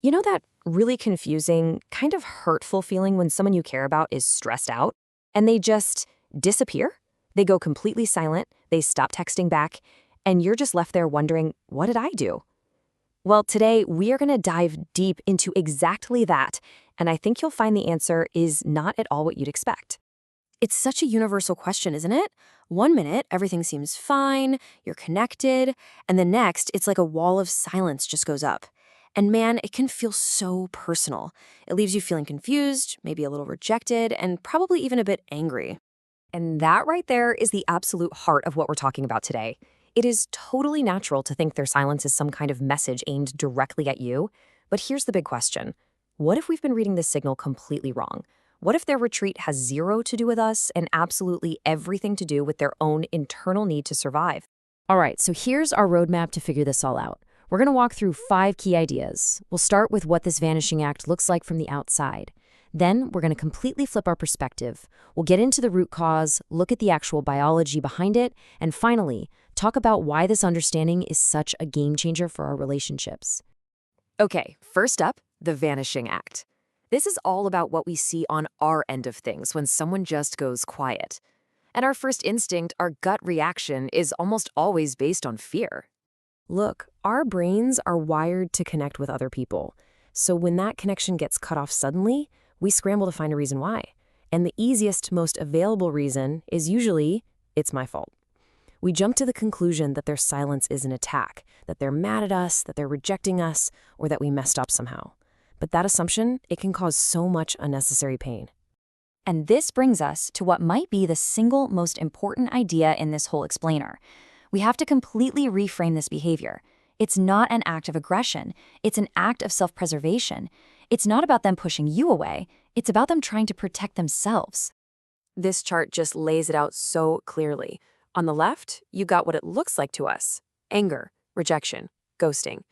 You know that really confusing, kind of hurtful feeling when someone you care about is stressed out and they just disappear? They go completely silent, they stop texting back, and you're just left there wondering, what did I do? Well, today we are going to dive deep into exactly that, and I think you'll find the answer is not at all what you'd expect. It's such a universal question, isn't it? One minute, everything seems fine, you're connected, and the next, it's like a wall of silence just goes up. And man, it can feel so personal. It leaves you feeling confused, maybe a little rejected, and probably even a bit angry. And that right there is the absolute heart of what we're talking about today. It is totally natural to think their silence is some kind of message aimed directly at you. But here's the big question. What if we've been reading this signal completely wrong? What if their retreat has zero to do with us and absolutely everything to do with their own internal need to survive? All right, so here's our roadmap to figure this all out. We're going to walk through 5 key ideas. We'll start with what this vanishing act looks like from the outside. Then we're going to completely flip our perspective. We'll get into the root cause, look at the actual biology behind it, and finally, talk about why this understanding is such a game changer for our relationships. Okay, first up, the vanishing act. This is all about what we see on our end of things when someone just goes quiet. And our first instinct, our gut reaction, is almost always based on fear. Look, our brains are wired to connect with other people. So when that connection gets cut off suddenly, we scramble to find a reason why. And the easiest, most available reason is usually, it's my fault. We jump to the conclusion that their silence is an attack, that they're mad at us, that they're rejecting us, or that we messed up somehow. But that assumption, it can cause so much unnecessary pain. And this brings us to what might be the single most important idea in this whole explainer. We have to completely reframe this behavior. It's not an act of aggression. It's an act of self-preservation. It's not about them pushing you away. It's about them trying to protect themselves. This chart just lays it out so clearly. On the left, you got what it looks like to us: anger, rejection, ghosting.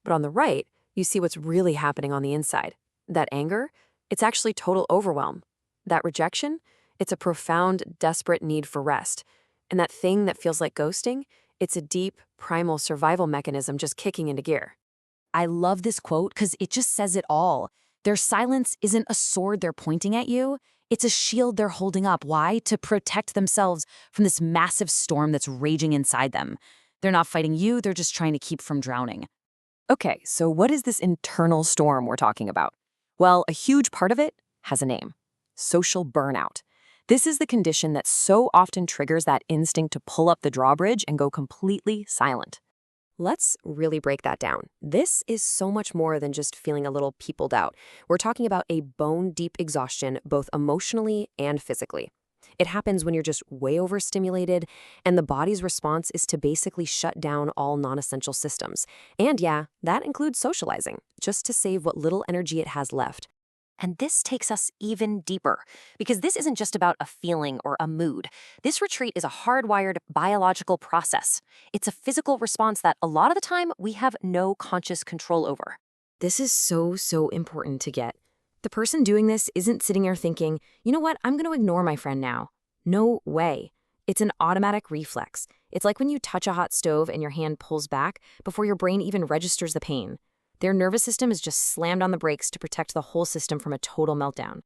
But on the right, you see what's really happening on the inside. That anger, it's actually total overwhelm. That rejection, it's a profound, desperate need for rest. And that thing that feels like ghosting, it's a deep, primal survival mechanism just kicking into gear. I love this quote because it just says it all. Their silence isn't a sword they're pointing at you. It's a shield they're holding up. Why? To protect themselves from this massive storm that's raging inside them. They're not fighting you, they're just trying to keep from drowning. Okay, so what is this internal storm we're talking about? Well, a huge part of it has a name: social burnout. This is the condition that so often triggers that instinct to pull up the drawbridge and go completely silent. Let's really break that down. This is so much more than just feeling a little peopled out. We're talking about a bone-deep exhaustion, both emotionally and physically. It happens when you're just way overstimulated, and the body's response is to basically shut down all non-essential systems. And yeah, that includes socializing, just to save what little energy it has left. And this takes us even deeper, because this isn't just about a feeling or a mood. This retreat is a hardwired biological process. It's a physical response that a lot of the time we have no conscious control over. This is so important to get. The person doing this isn't sitting here thinking, you know what, I'm going to ignore my friend now. No way. It's an automatic reflex. It's like when you touch a hot stove and your hand pulls back before your brain even registers the pain. Their nervous system is just slammed on the brakes to protect the whole system from a total meltdown.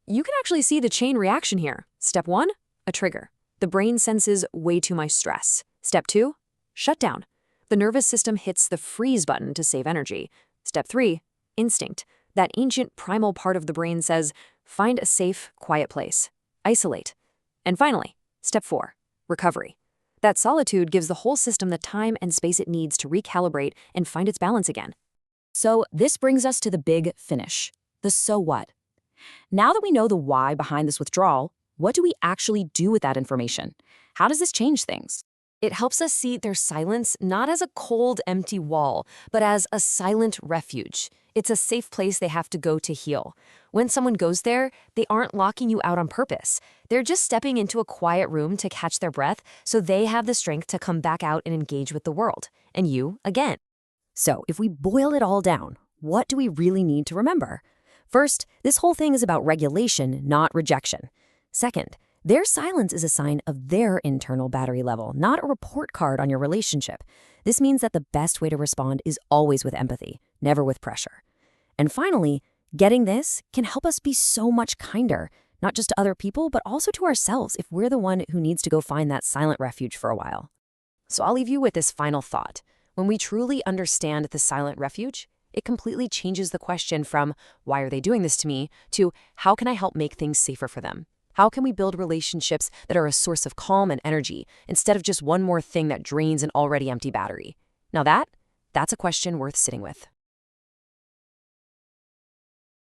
You can actually see the chain reaction here. Step 1, a trigger. The brain senses way too much stress. Step 2, shutdown. The nervous system hits the freeze button to save energy. Step 3, instinct. That ancient primal part of the brain says, find a safe, quiet place. Isolate. And finally, step 4, recovery. That solitude gives the whole system the time and space it needs to recalibrate and find its balance again. So this brings us to the big finish, the so what. Now that we know the why behind this withdrawal, what do we actually do with that information? How does this change things? It helps us see their silence not as a cold, empty wall, but as a silent refuge. It's a safe place they have to go to heal. When someone goes there, they aren't locking you out on purpose. They're just stepping into a quiet room to catch their breath so they have the strength to come back out and engage with the world. And you, again. So if we boil it all down, what do we really need to remember? First, this whole thing is about regulation, not rejection. Second, their silence is a sign of their internal battery level, not a report card on your relationship. This means that the best way to respond is always with empathy, never with pressure. And finally, getting this can help us be so much kinder, not just to other people, but also to ourselves if we're the one who needs to go find that silent refuge for a while. So I'll leave you with this final thought. When we truly understand the silent refuge, it completely changes the question from, why are they doing this to me, to how can I help make things safer for them? How can we build relationships that are a source of calm and energy instead of just one more thing that drains an already empty battery? Now that's a question worth sitting with.